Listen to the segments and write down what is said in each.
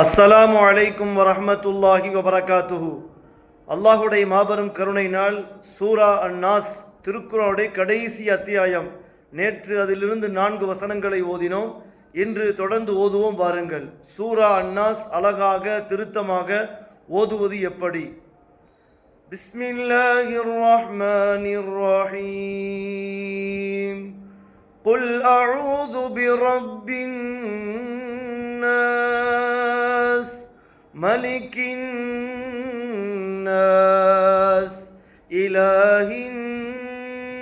அஸ்ஸலாமு அலைக்கும் வரஹ்மத்துல்லாஹி வபரகாத்துஹு. அல்லாஹுடைய மாபெரும் கருணை நாள் சூரா அன்னாஸ் திருக்குர்ஆனுடைய கடைசி அத்தியாயம். நேற்று அதிலிருந்து 4 வசனங்களை ஓதினோம். இன்று தொடர்ந்து ஓதுவோம் வாருங்கள். சூரா அன்னாஸ் அழகாக திருத்தமாக ஓதுவது எப்படி? பிஸ்மில்லாஹிர் ரஹ்மானிர் ரஹீம். குல் அஊது பிரப்பின் நாஸ் மலிக்கின் நாஸ் இலாஹின்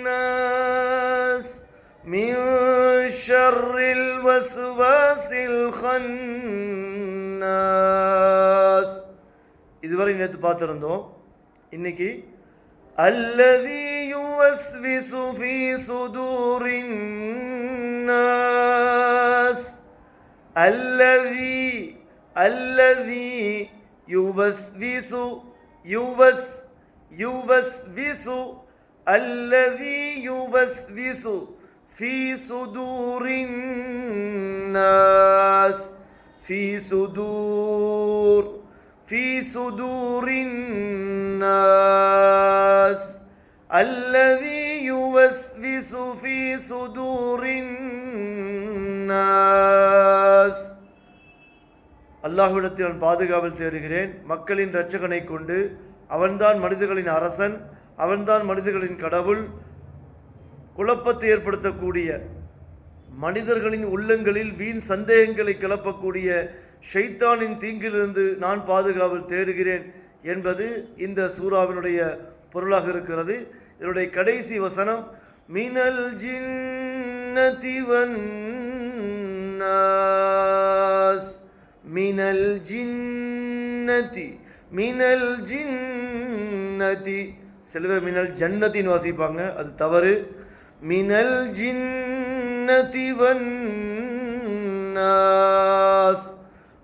நாஸ் மின் ஷர்ரில் வஸ்வாஸில் கன்னாஸ். இதுவரை நேற்று பார்த்துருந்தோம். இன்னைக்கு அல்லதி யுவஸ்விசு ஃபீ சுதூரின் நாஸ் அல்லதி யுவஸ்விசு அல்லதி யுவஸ்விசு ஃபீ சுதூரின் நாஸ் ஃபீ சுதூரின் நாஸ் அல்லதி யுவஸ்விசு ஃபீ சுதூரின் நாஸ். அல்லாஹ்விடத்தில் நான் பாதுகாவல் தேடுகிறேன் மக்களின் இரட்சகனை கொண்டு. அவன்தான் மனிதர்களின் அரசன், அவன்தான் மனிதர்களின் கடவுள். குழப்பத்தை ஏற்படுத்தக்கூடிய, மனிதர்களின் உள்ளங்களில் வீண் சந்தேகங்களை கிளப்பக்கூடிய ஷைத்தானின் தீங்கிலிருந்து நான் பாதுகாவல் தேடுகிறேன் என்பது இந்த சூராவினுடைய பொருளாக இருக்கிறது. இதனுடைய கடைசி வசனம் மினல் ஜின்னதி வன்னாஸ். மினல் ஜின்னதி சிலவே மினல் ஜன்னத்தின் வாசிப்பாங்க, அது தவறு. மினல் ஜின்னதி வன்னாஸ்.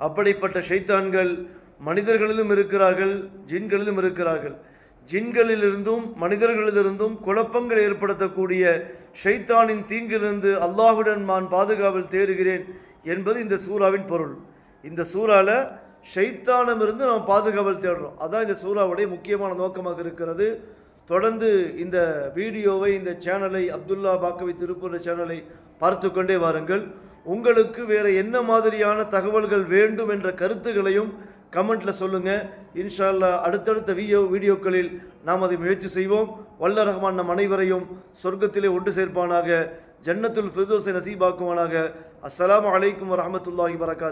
அப்படிப்பட்ட ஷைத்தான்கள் மனிதர்களிலும் இருக்கிறார்கள், ஜின்களிலும் இருக்கிறார்கள். ஜின்களிலிருந்தும் மனிதர்களிலிருந்தும் குழப்பங்கள் ஏற்படுத்தக்கூடிய ஷைத்தானின் தீங்கிலிருந்து அல்லாஹ்வுடன் நான் பாதுகாவல் தேடுகிறேன் என்பது இந்த சூராவின் பொருள். இந்த சூறாவில் ஷைத்தானிடமிருந்து நாம் பாதுகாவல் தேடுறோம். அதான் இந்த சூறாவுடைய முக்கியமான நோக்கமாக இருக்கிறது. தொடர்ந்து இந்த வீடியோவை, இந்த சேனலை, அப்துல்லா பாக்கவி திருப்பூர் சேனலை பார்த்து கொண்டே வாருங்கள். உங்களுக்கு வேறு என்ன மாதிரியான தகவல்கள் வேண்டும் என்ற கருத்துக்களையும் கமெண்ட்டில் சொல்லுங்கள். இன்ஷா அல்லாஹ் அடுத்தடுத்த வீடியோக்களில் நாம் அதை முயற்சி செய்வோம். வல்ல ரஹ்மான் நம் அனைவரையும் சொர்க்கத்திலே ஒன்று சேர்ப்பானாக, ஜன்னத்துல் ஃபிர்தௌஸை நசீபாக்குவானாக. அஸ்ஸலாமு அலைக்கும் வரஹ்மத்துல்லாஹி வபரகாத்துஹு.